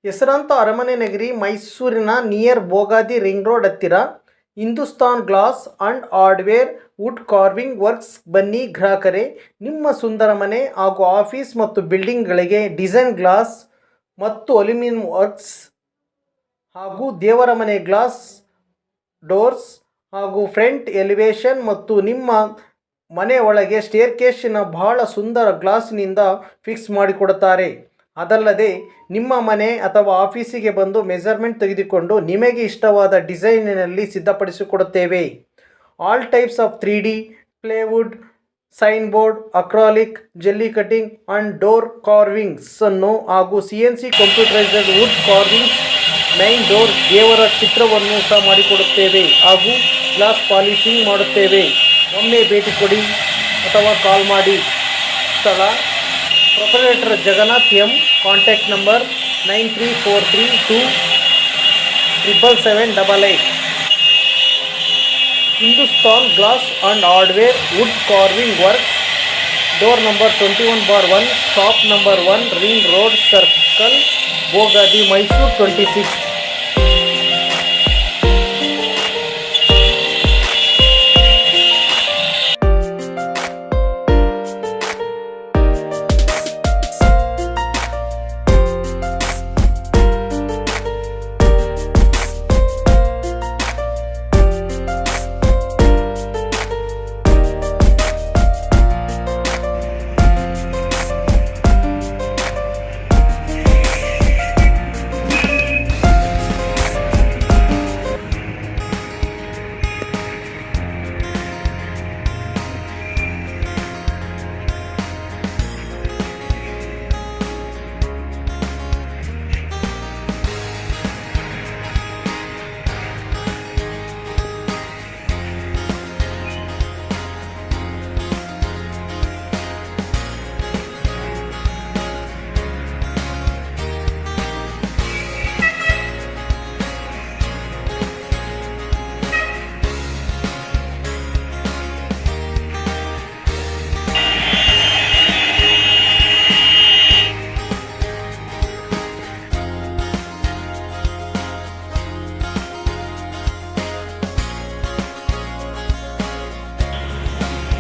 ಹೆಸರಾಂತ ಅರಮನೆ ನಗರಿ ಮೈಸೂರಿನ ನಿಯರ್ ಬೋಗಾದಿ ರಿಂಗ್ ರೋಡ್ ಹತ್ತಿರ Hindustan glass and hardware wood carving works ಬನ್ನಿ ಗ್ರಾಹಕರೇ. ನಿಮ್ಮ ಸುಂದರ ಮನೆ ಹಾಗೂ ಆಫೀಸ್ ಮತ್ತು ಬಿಲ್ಡಿಂಗ್ಗಳಿಗೆ ಡಿಸೈನ್ ಗ್ಲಾಸ್ ಮತ್ತು ಅಲ್ಯೂಮಿನಿಯಂ ವರ್ಕ್ಸ್ ಹಾಗೂ ದೇವರ ಮನೆ ಗ್ಲಾಸ್ ಡೋರ್ಸ್ ಹಾಗೂ ಫ್ರಂಟ್ ಎಲಿವೇಶನ್ ಮತ್ತು ನಿಮ್ಮ ಮನೆ ಒಳಗೆ ಸ್ಟೇರ್ಕೇಸಿನ ಬಹಳ ಸುಂದರ ಗ್ಲಾಸಿನಿಂದ ಫಿಕ್ಸ್ ಮಾಡಿಕೊಡುತ್ತಾರೆ. ಅದಲ್ಲದೆ ನಿಮ್ಮ ಮನೆ ಅಥವಾ ಆಫೀಸಿಗೆ ಬಂದು ಮೆಜರ್ಮೆಂಟ್ ತೆಗೆದುಕೊಂಡು ನಿಮಗೆ ಇಷ್ಟವಾದ ಡಿಸೈನಿನಲ್ಲಿ ಸಿದ್ಧಪಡಿಸಿಕೊಡುತ್ತೇವೆ. All types of 3D, plywood, sign board, acrylic, jali cutting and door carvings ಅನ್ನು ಹಾಗೂ CNC computerised wood carvings, main door, ದೇವರ ಚಿತ್ರವನ್ನು ಸಹ ಮಾಡಿಕೊಡುತ್ತೇವೆ ಹಾಗೂ ಗ್ಲಾಸ್ ಪಾಲಿಶಿಂಗ್ ಮಾಡುತ್ತೇವೆ. ಒಮ್ಮೆ ಭೇಟಿ ಕೊಡಿ ಅಥವಾ ಕಾಲ್ ಮಾಡಿ. ಸ್ಥಳ proprietor Jagannath M. Contact number 9343277788. Hindustan glass and hardware wood carving works, door number 21/1, shop number 1, ring road circle, Bogadi, Mysuru 26.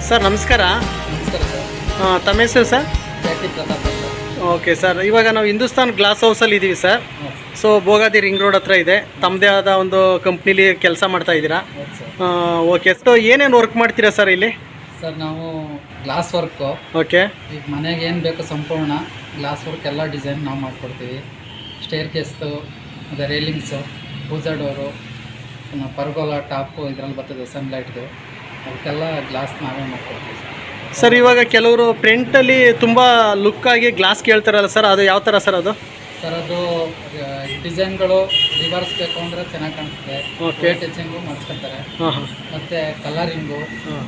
Sir ನಮಸ್ಕಾರ. ನಮಸ್ಕಾರ ಸರ್. ತಮ್ಮ ಹೆಸರು ಸರ್? ಜಾಕಿ ಪ್ರತಾಪ್ ಅಂತ. ಓಕೆ ಸರ್, ಇವಾಗ ನಾವು ಹಿಂದೂಸ್ತಾನ್ ಗ್ಲಾಸ್ ಹೌಸಲ್ಲಿ ಇದ್ದೀವಿ sir. So Bogadi ring road ಹತ್ರ ಇದೆ. ತಮ್ಮದೇ ಆದ ಒಂದು ಕಂಪ್ನಿಲಿ ಕೆಲಸ ಮಾಡ್ತಾ ಇದ್ದೀರಾ? ಓಕೆ. ಸೊ ಏನೇನು ವರ್ಕ್ ಮಾಡ್ತೀರಾ ಸರ್ ಇಲ್ಲಿ? ಸರ್ ನಾವು ಗ್ಲಾಸ್ ವರ್ಕು, ಓಕೆ, ಈಗ ಮನೆಗೆ ಏನು ಬೇಕು ಸಂಪೂರ್ಣ ಗ್ಲಾಸ್ ವರ್ಕ್ ಎಲ್ಲ ಡಿಸೈನ್ ನಾವು ಮಾಡಿಕೊಡ್ತೀವಿ. ಸ್ಟೇರ್ ಕೇಸ್ದು, ಅದೇ ರೇಲಿಂಗ್ಸು, ಪೂಜಾ ಡೋರು, ಪರ್ಗೋಲಾ ಟಾಪು ಇದರಲ್ಲಿ ಬರ್ತದೆ ಸನ್ಲೈಟ್ದು, ಅದಕ್ಕೆಲ್ಲ ಗ್ಲಾಸ್ ನಾವೇ ಮಾಡ್ಕೊಡ್ತೀವಿ ಸರ್. ಇವಾಗ ಕೆಲವರು ಪ್ರಿಂಟಲ್ಲಿ ತುಂಬ ಲುಕ್ಕಾಗಿ ಗ್ಲಾಸ್ ಕೇಳ್ತಾರಲ್ಲ ಸರ್, ಅದು ಯಾವ ಥರ ಸರ್ ಅದು? ಸರ್ ಅದು ಡಿಸೈನ್ಗಳು ರಿವರ್ಸ್ ಬೇಕು ಅಂದರೆ ಚೆನ್ನಾಗಿ ಕಾಣಿಸುತ್ತೆ. Okay, touching ಮಾಡಿಸ್ಕೊತಾರೆ. ಹಾಂ ಹಾಂ. ಮತ್ತು ಕಲರಿಂಗು. ಹಾಂ.